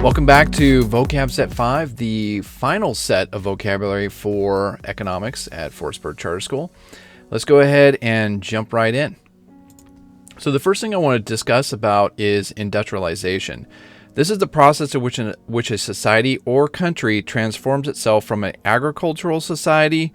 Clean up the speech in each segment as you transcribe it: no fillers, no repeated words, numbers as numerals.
Welcome back to Vocab Set 5, the final set of vocabulary for economics at Forestburg Charter School. Let's go ahead and jump right in. So the first thing I want to discuss about is industrialization. This is the process in which a society or country transforms itself from an agricultural society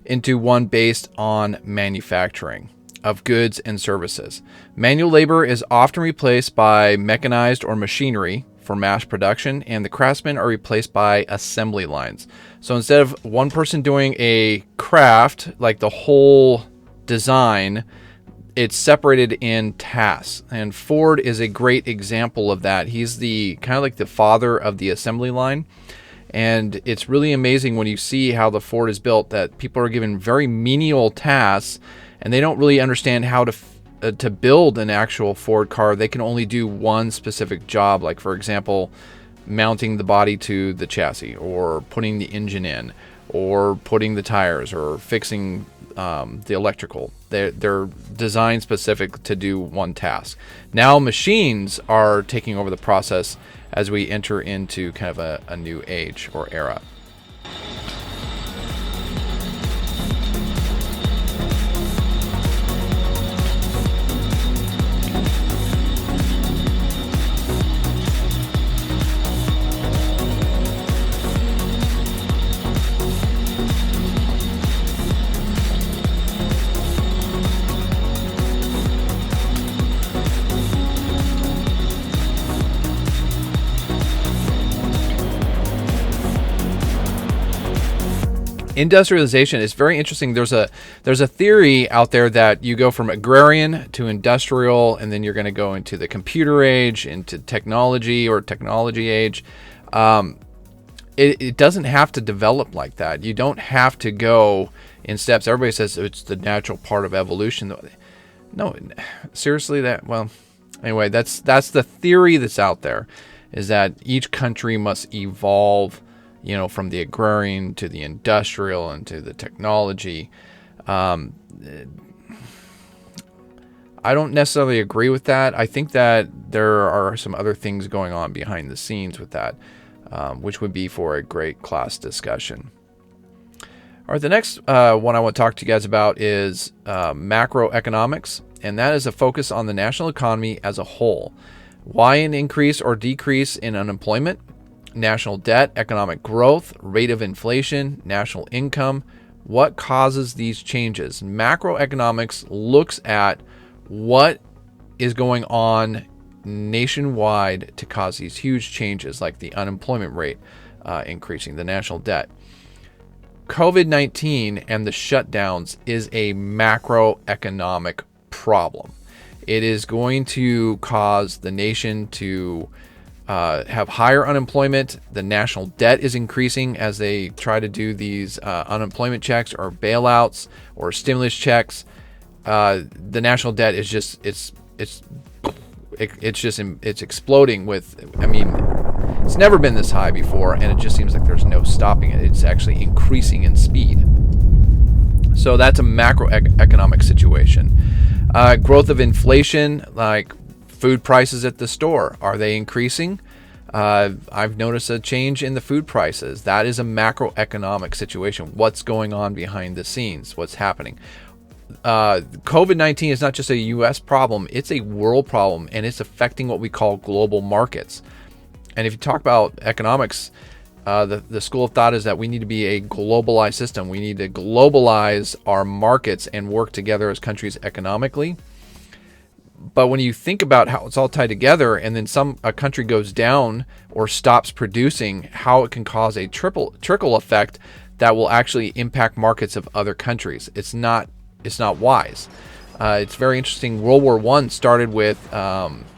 into one based on manufacturing of goods and services. Manual labor is often replaced by mechanized or machinery for mass production, and the craftsmen are replaced by assembly lines. So instead of one person doing a craft, like the whole design, it's separated in tasks. And Ford is a great example of that. He's the kind of like the father of the assembly line. And it's really amazing when you see how the Ford is built, that people are given very menial tasks and they don't really understand how to build an actual Ford car. They can only do one specific job, like for example, mounting the body to the chassis, or putting the engine in, or putting the tires, or fixing the electrical. They're designed specific to do one task. Now machines are taking over the process as we enter into kind of a new age or era. Industrialization is very interesting. There's a theory out there that you go from agrarian to industrial, and then you're going to go into the computer age, into technology or technology age. It doesn't have to develop like that. You don't have to go in steps. Everybody says it's the natural part of evolution. No, seriously, anyway, that's the theory that's out there, is that each country must evolve, from the agrarian to the industrial and to the technology. I don't necessarily agree with that. I think that there are some other things going on behind the scenes with that, which would be for a great class discussion. All right, the next one I want to talk to you guys about is macroeconomics, and that is a focus on the national economy as a whole. Why an increase or decrease in unemployment, national debt, economic growth, rate of inflation, national income. What causes these changes? Macroeconomics looks at what is going on nationwide to cause these huge changes, like the unemployment rate increasing, the national debt. COVID-19 and the shutdowns is a macroeconomic problem. It is going to cause the nation to have higher unemployment. The national debt is increasing as they try to do these unemployment checks or bailouts or stimulus checks. The national debt is just it's exploding with. It's never been this high before, and it just seems like there's no stopping it. It's actually increasing in speed. So that's a macroeconomic situation. Growth of inflation, like food prices at the store, are they increasing? I've noticed a change in the food prices. That is a macroeconomic situation. What's going on behind the scenes? What's happening? COVID-19 is not just a U.S. problem. It's a world problem, and it's affecting what we call global markets. And if you talk about economics, the school of thought is that we need to be a globalized system. We need to globalize our markets and work together as countries economically. But when you think about how it's all tied together, and then a country goes down or stops producing, how it can cause a trickle effect that will actually impact markets of other countries. It's not wise. It's very interesting. World War I started with the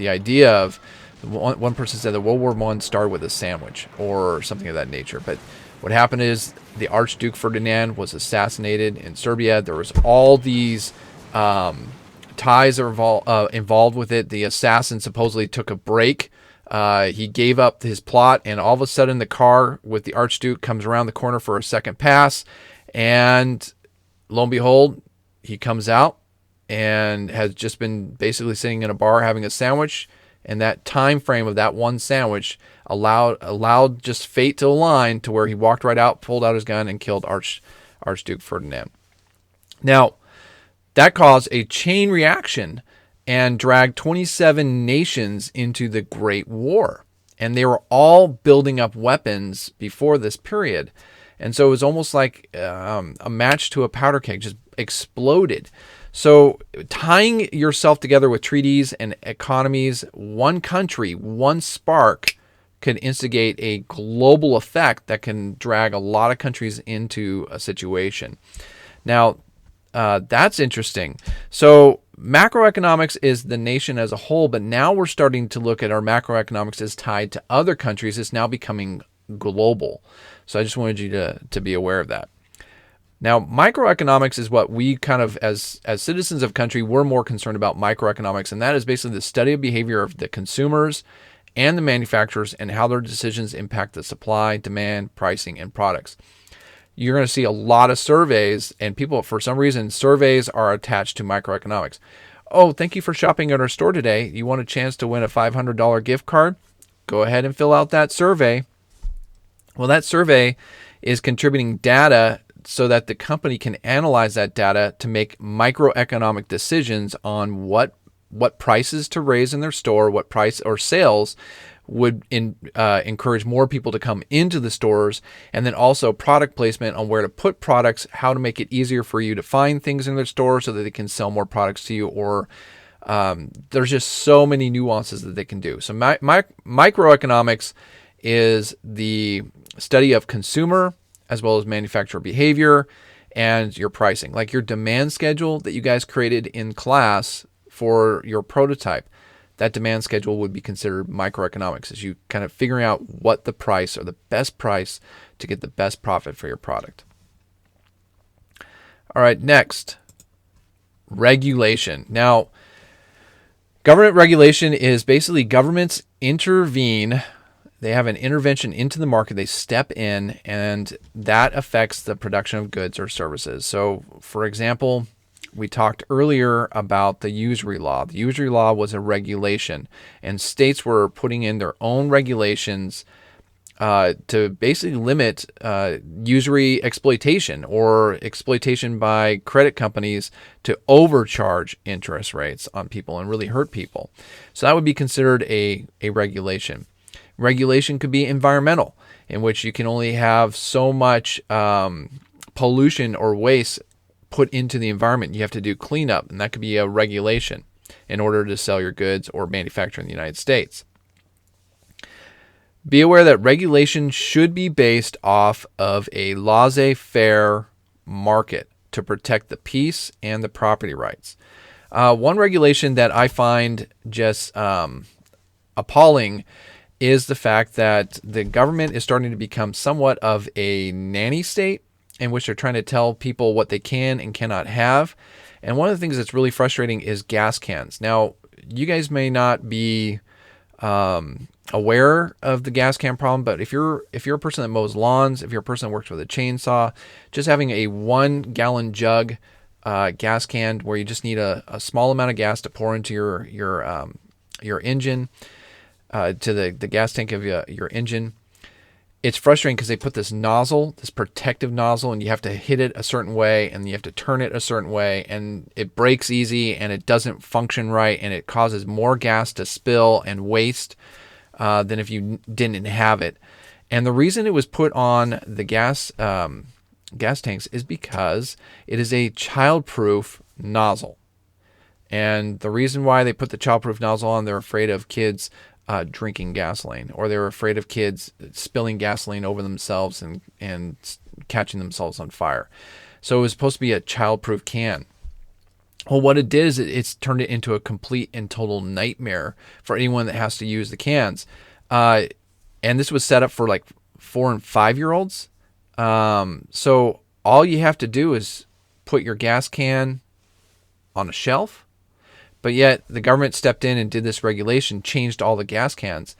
idea of one person said that World War I started with a sandwich or something of that nature. But what happened is the Archduke Ferdinand was assassinated in Serbia. There was all these ties are involved with it. The assassin supposedly took a break. He gave up his plot, and all of a sudden the car with the Archduke comes around the corner for a second pass, and lo and behold, he comes out and has just been basically sitting in a bar having a sandwich. And that time frame of that one sandwich allowed just fate to align to where he walked right out, pulled out his gun, and killed Archduke Ferdinand. Now, that caused a chain reaction and dragged 27 nations into the Great War. And they were all building up weapons before this period. And so it was almost like a match to a powder keg, just exploded. So tying yourself together with treaties and economies, one country, one spark could instigate a global effect that can drag a lot of countries into a situation. Now, that's interesting. So macroeconomics is the nation as a whole, but now we're starting to look at our macroeconomics as tied to other countries. It's now becoming global. So I just wanted you to be aware of that. Now, microeconomics is what we kind of, as citizens of country, we're more concerned about microeconomics, and that is basically the study of behavior of the consumers and the manufacturers and how their decisions impact the supply, demand, pricing, and products. You're going to see a lot of surveys, and people, for some reason, surveys are attached to microeconomics. Oh, thank you for shopping at our store today. You want a chance to win a $500 gift card? Go ahead and fill out that survey. Well, that survey is contributing data so that the company can analyze that data to make microeconomic decisions on what prices to raise in their store, what price or sales would encourage more people to come into the stores, and then also product placement on where to put products, how to make it easier for you to find things in their store so that they can sell more products to you, or there's just so many nuances that they can do. So microeconomics is the study of consumer as well as manufacturer behavior and your pricing, like your demand schedule that you guys created in class for your prototype. That demand schedule would be considered microeconomics, as you kind of figuring out what the price or the best price to get the best profit for your product. All right, next, regulation. Now, government regulation is basically governments intervene. They have an intervention into the market. They step in, and that affects the production of goods or services. So, for example, we talked earlier about the usury law. The usury law was a regulation, and states were putting in their own regulations to basically limit usury exploitation or exploitation by credit companies to overcharge interest rates on people and really hurt people. So that would be considered a regulation. Regulation could be environmental, in which you can only have so much pollution or waste put into the environment. You have to do cleanup, and that could be a regulation in order to sell your goods or manufacture in the United States. Be aware that regulation should be based off of a laissez-faire market to protect the peace and the property rights. One regulation that I find just appalling is the fact that the government is starting to become somewhat of a nanny state, in which they're trying to tell people what they can and cannot have. And one of the things that's really frustrating is gas cans. Now, you guys may not be aware of the gas can problem, but if you're a person that mows lawns, if you're a person that works with a chainsaw, just having a 1 gallon jug gas can where you just need a small amount of gas to pour into your engine, to the gas tank of your engine. It's frustrating because they put this nozzle, this protective nozzle, and you have to hit it a certain way, and you have to turn it a certain way, and it breaks easy, and it doesn't function right, and it causes more gas to spill and waste than if you didn't have it. And the reason it was put on the gas tanks is because it is a child-proof nozzle. And the reason why they put the child-proof nozzle on, they're afraid of kids drinking gasoline, or they were afraid of kids spilling gasoline over themselves and catching themselves on fire. So it was supposed to be a child-proof can. Well, what it did is it's turned it into a complete and total nightmare for anyone that has to use the cans. And this was set up for like 4 and 5-year-olds. So all you have to do is put your gas can on a shelf. But yet the government stepped in and did this regulation, changed all the gas cans.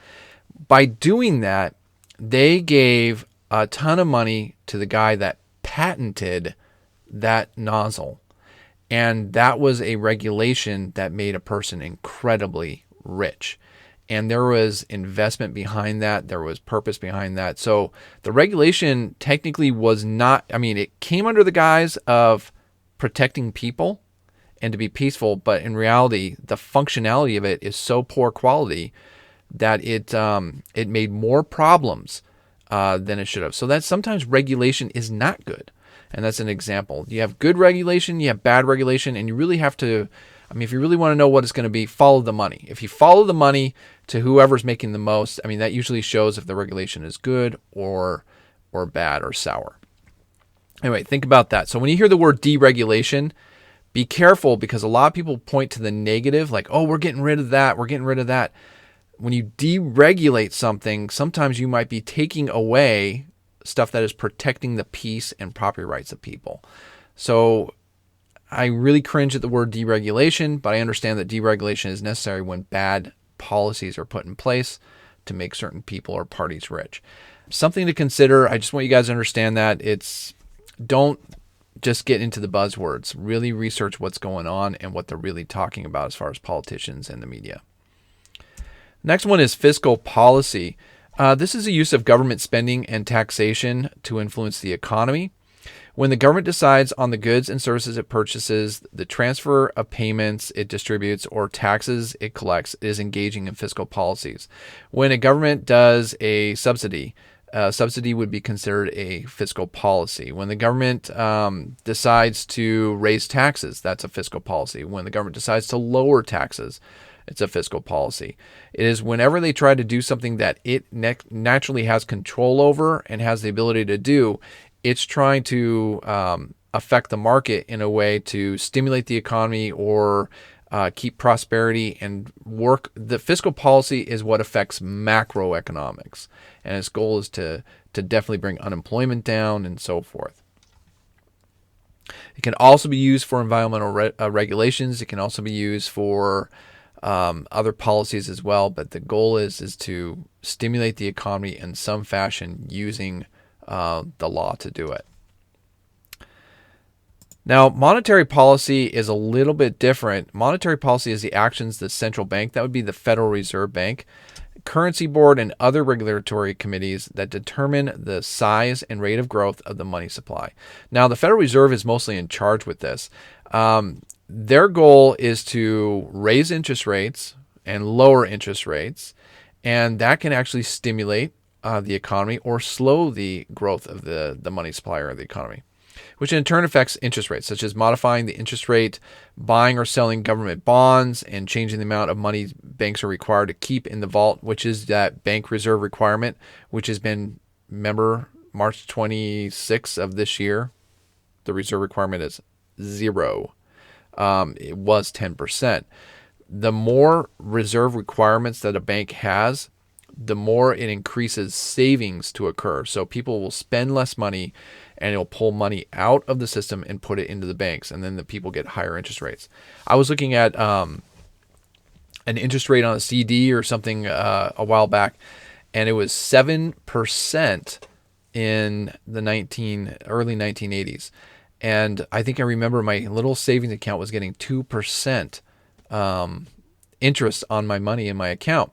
By doing that, they gave a ton of money to the guy that patented that nozzle. And that was a regulation that made a person incredibly rich. and there was investment behind that. There was purpose behind that. So the regulation technically was not, I mean, it came under the guise of protecting people and to be peaceful, but in reality, the functionality of it is so poor quality that it made more problems than it should have. So that sometimes regulation is not good. And that's an example. You have good regulation, you have bad regulation, and you really have to, I mean, if you really want to know what it's going to be, follow the money. If you follow the money to whoever's making the most, I mean, that usually shows if the regulation is good or bad or sour. Anyway, think about that. So when you hear the word deregulation, be careful, because a lot of people point to the negative, like, oh, we're getting rid of that, we're getting rid of that. When you deregulate something, sometimes you might be taking away stuff that is protecting the peace and property rights of people. So I really cringe at the word deregulation, but I understand that deregulation is necessary when bad policies are put in place to make certain people or parties rich. Something to consider. I just want you guys to understand that don't just get into the buzzwords. Really research what's going on and what they're really talking about as far as politicians and the media. Next one is fiscal policy. This is a use of government spending and taxation to influence the economy. When the government decides on the goods and services it purchases, the transfer of payments it distributes, or taxes it collects, it is engaging in fiscal policies. When a government does a subsidy would be considered a fiscal policy. When the government decides to raise taxes, that's a fiscal policy. When the government decides to lower taxes, it's a fiscal policy. It is whenever they try to do something that it naturally has control over and has the ability to do, it's trying to affect the market in a way to stimulate the economy or keep prosperity and work. The fiscal policy is what affects macroeconomics, and its goal is to definitely bring unemployment down and so forth. It can also be used for environmental regulations. It can also be used for other policies as well, but the goal is to stimulate the economy in some fashion using the law to do it. Now, monetary policy is a little bit different. Monetary policy is the actions of the central bank, that would be the Federal Reserve Bank, Currency Board, and other regulatory committees that determine the size and rate of growth of the money supply. Now, the Federal Reserve is mostly in charge with this. Their goal is to raise interest rates and lower interest rates, and that can actually stimulate the economy or slow the growth of the money supply or the economy, which in turn affects interest rates, such as modifying the interest rate, buying or selling government bonds, and changing the amount of money banks are required to keep in the vault, which is that bank reserve requirement, which has been, remember, March 26th of this year, the reserve requirement is 0. It was 10%. The more reserve requirements that a bank has, the more it increases savings to occur. So people will spend less money and it'll pull money out of the system and put it into the banks, and then the people get higher interest rates. I was looking at an interest rate on a CD or something a while back, and it was 7% in the early 1980s. And I think I remember my little savings account was getting 2% interest on my money in my account.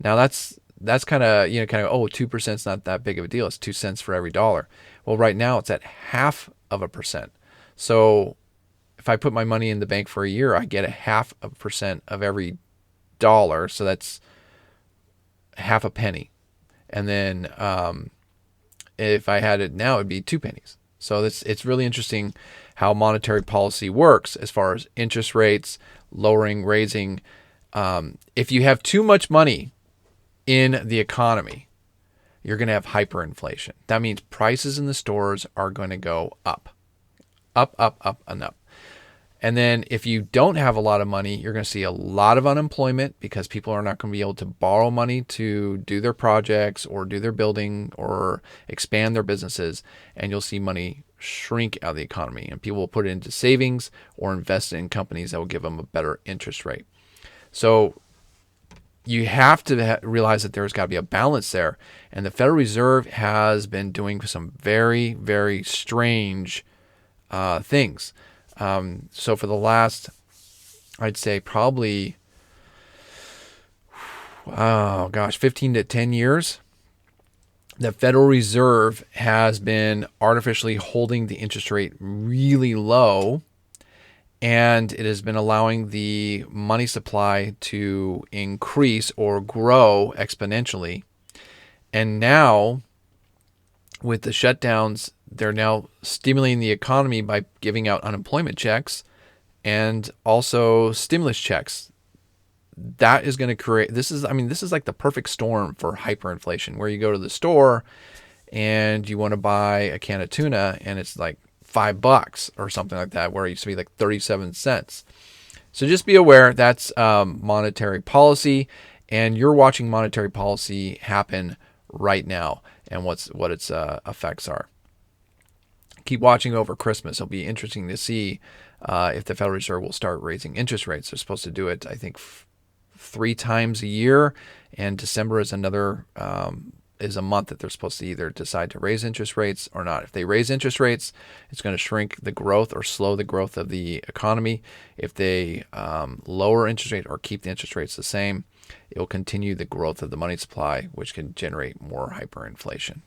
Now that's kind of, oh, 2% is not that big of a deal. It's 2 cents for every dollar. Well, right now it's at 0.5%. So if I put my money in the bank for a year, I get 0.5% of every dollar. So that's half a penny. And then if I had it now, it'd be 2 pennies. So it's really interesting how monetary policy works as far as interest rates, lowering, raising. If you have too much money in the economy, you're going to have hyperinflation. That means prices in the stores are going to go up, and up. And then if you don't have a lot of money, you're going to see a lot of unemployment because people are not going to be able to borrow money to do their projects or do their building or expand their businesses. And you'll see money shrink out of the economy, and people will put it into savings or invest in companies that will give them a better interest rate. So you have to realize that there's got to be a balance there. And the Federal Reserve has been doing some very, very strange things. So for the last, I'd say probably, oh gosh, 15 to 10 years, the Federal Reserve has been artificially holding the interest rate really low, and it has been allowing the money supply to increase or grow exponentially. And now, with the shutdowns, they're now stimulating the economy by giving out unemployment checks and also stimulus checks. That is going to create, this is like the perfect storm for hyperinflation, where you go to the store and you want to buy a can of tuna and it's like $5 or something like that, where it used to be like 37 cents. So just be aware that's monetary policy, and you're watching monetary policy happen right now and what its effects are. Keep watching over Christmas. It'll be interesting to see if the Federal Reserve will start raising interest rates. They're supposed to do it, I think, 3 times a year, and December is another is a month that they're supposed to either decide to raise interest rates or not. If they raise interest rates, it's going to shrink the growth or slow the growth of the economy. If they lower interest rate or keep the interest rates the same, it will continue the growth of the money supply, which can generate more hyperinflation.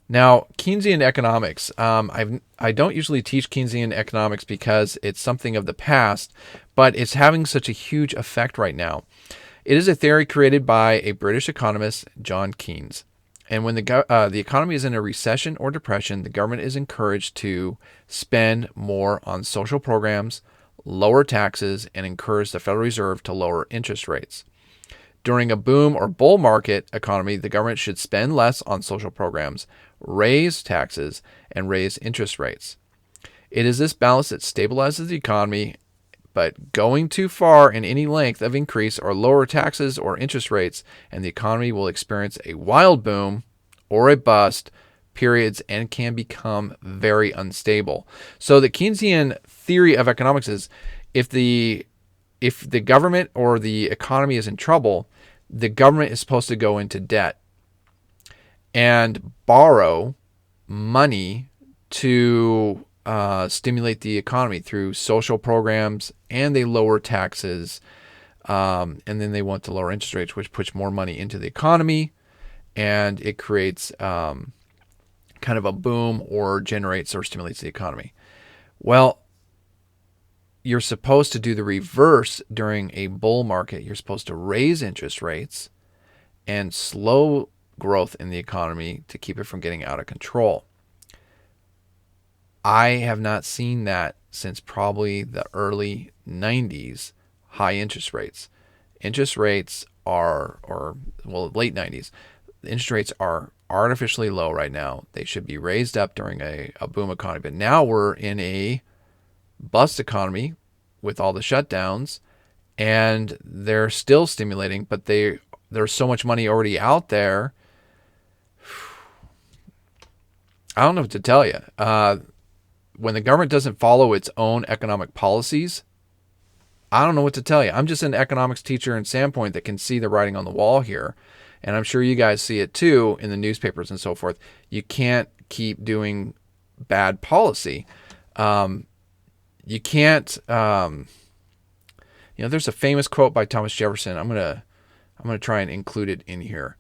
Now, Keynesian economics. I don't usually teach Keynesian economics because it's something of the past, but it's having such a huge effect right now. It is a theory created by a British economist, John Keynes. And when the economy is in a recession or depression, the government is encouraged to spend more on social programs, lower taxes, and encourage the Federal Reserve to lower interest rates. During a boom or bull market economy, the government should spend less on social programs, raise taxes, and raise interest rates. It is this balance that stabilizes the economy, but going too far in any length of increase or lower taxes or interest rates, and the economy will experience a wild boom or a bust periods and can become very unstable. So the Keynesian theory of economics is if the government or the economy is in trouble, the government is supposed to go into debt and borrow money to stimulate the economy through social programs, and they lower taxes, and then they want to lower interest rates, which puts more money into the economy, and it creates kind of a boom or generates or stimulates the economy. Well, you're supposed to do the reverse during a bull market. You're supposed to raise interest rates and slow growth in the economy to keep it from getting out of control. I have not seen that since probably the early 90s, high interest rates. Interest rates are, late 90s. The interest rates are artificially low right now. They should be raised up during a boom economy. But now we're in a bust economy with all the shutdowns, and they're still stimulating, but there's so much money already out there. I don't know what to tell you. When the government doesn't follow its own economic policies, I don't know what to tell you. I'm just an economics teacher in Sandpoint that can see the writing on the wall here. And I'm sure you guys see it too in the newspapers and so forth. You can't keep doing bad policy. You can't, there's a famous quote by Thomas Jefferson. I'm going to try and include it in here.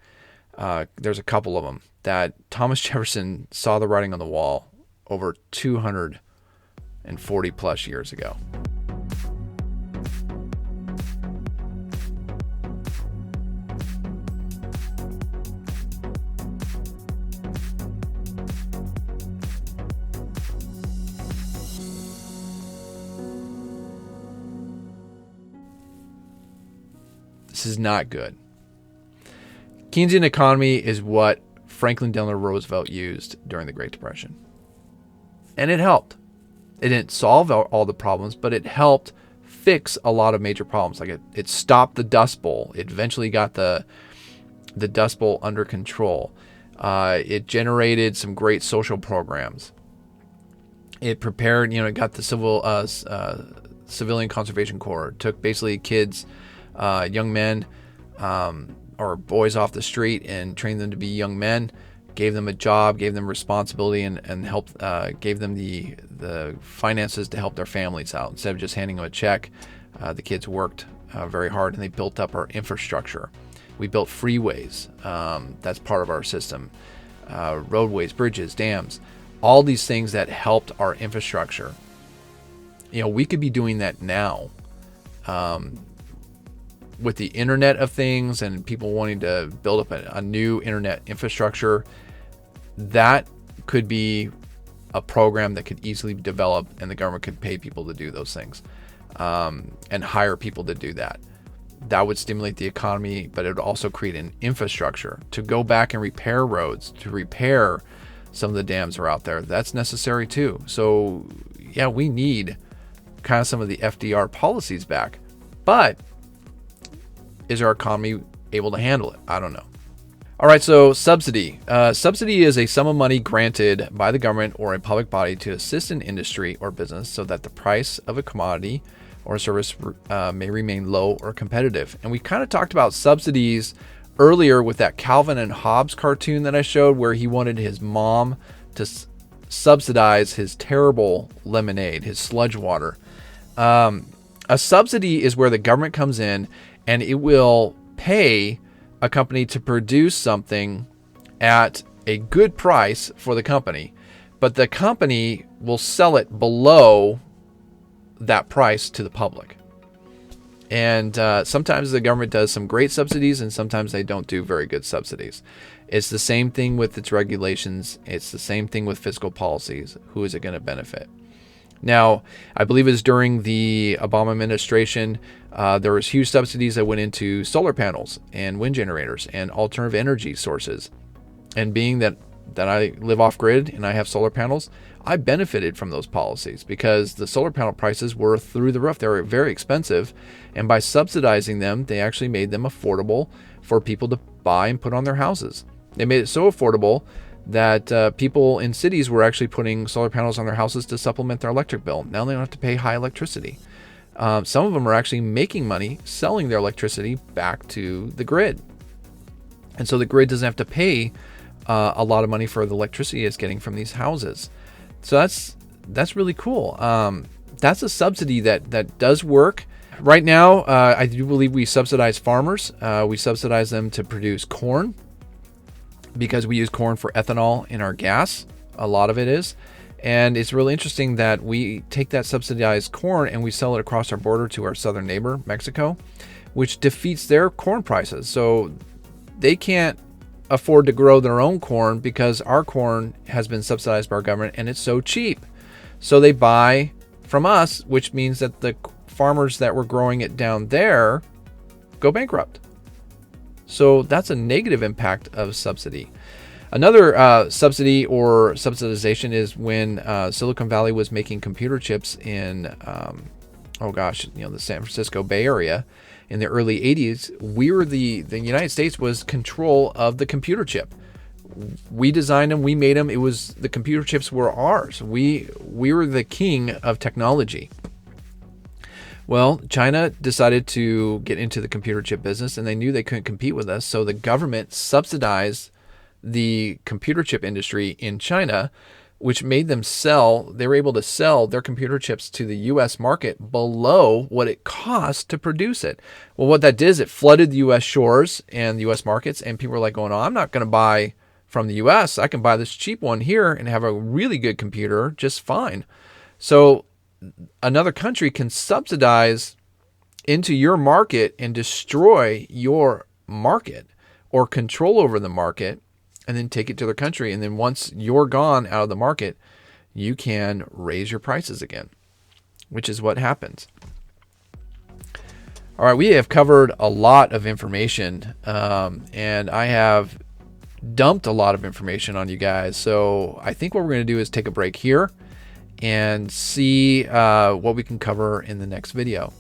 There's a couple of them that Thomas Jefferson saw the writing on the wall over 240 plus years ago. This is not good. Keynesian economy is what Franklin Delano Roosevelt used during the Great Depression. And it helped. It didn't solve all the problems, but it helped fix a lot of major problems. Like it stopped the Dust Bowl. It eventually got the Dust Bowl under control. It generated some great social programs. It prepared, it got the Civilian Conservation Corps. It took basically kids, young men, or boys off the street and trained them to be young men, gave them a job, gave them responsibility, and helped, gave them the finances to help their families out. Instead of just handing them a check, the kids worked very hard, and they built up our infrastructure. We built freeways. That's part of our system. Roadways, bridges, dams, all these things that helped our infrastructure. We could be doing that now with the Internet of Things and people wanting to build up a new internet infrastructure. That could be a program that could easily be developed, and the government could pay people to do those things and hire people to do that. That would stimulate the economy, but it would also create an infrastructure to go back and repair roads, to repair some of the dams that are out there. That's necessary too. So yeah, we need kind of some of the FDR policies back. But is our economy able to handle it? I don't know. All right, so subsidy. Subsidy is a sum of money granted by the government or a public body to assist an industry or business so that the price of a commodity or service may remain low or competitive. And we kind of talked about subsidies earlier with that Calvin and Hobbes cartoon that I showed, where he wanted his mom to subsidize his terrible lemonade, his sludge water. A subsidy is where the government comes in and it will pay a company to produce something at a good price for the company, but the company will sell it below that price to the public. And sometimes the government does some great subsidies, and sometimes they don't do very good subsidies. It's the same thing with its regulations. It's the same thing with fiscal policies. Who is it going to benefit? Now, I believe it was during the Obama administration, there was huge subsidies that went into solar panels and wind generators and alternative energy sources. And being that I live off grid and I have solar panels, I benefited from those policies because the solar panel prices were through the roof. They were very expensive. And by subsidizing them, they actually made them affordable for people to buy and put on their houses. They made it so affordable that people in cities were actually putting solar panels on their houses to supplement their electric bill. Now they don't have to pay high electricity. Some of them are actually making money selling their electricity back to the grid. And so the grid doesn't have to pay a lot of money for the electricity it's getting from these houses. So that's really cool. That's a subsidy that does work. Right now, I do believe we subsidize farmers. We subsidize them to produce corn because we use corn for ethanol in our gas. A lot of it is. And it's really interesting that we take that subsidized corn and we sell it across our border to our southern neighbor, Mexico, which defeats their corn prices. So they can't afford to grow their own corn because our corn has been subsidized by our government and it's so cheap. So they buy from us, which means that the farmers that were growing it down there go bankrupt. So that's a negative impact of subsidy. Another subsidy or subsidization is when Silicon Valley was making computer chips in, the San Francisco Bay Area in the early 80s. We were the United States was control of the computer chip. We designed them, we made them. It was the computer chips were ours. We were the king of technology. Well, China decided to get into the computer chip business, and they knew they couldn't compete with us. So the government subsidized the computer chip industry in China, which made them they were able to sell their computer chips to the U.S. market below what it cost to produce it. Well, what that did is it flooded the U.S. shores and the U.S. markets, and people were like going, I'm not going to buy from the U.S. I can buy this cheap one here and have a really good computer just fine. So another country can subsidize into your market and destroy your market or control over the market and then take it to their country. And then once you're gone out of the market, you can raise your prices again, which is what happens. All right, we have covered a lot of information, and I have dumped a lot of information on you guys. So I think what we're going to do is take a break here and see what we can cover in the next video.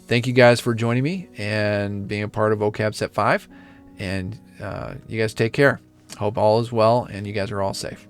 Thank you guys for joining me and being a part of Vocab Set 5. And you guys take care. Hope all is well and you guys are all safe.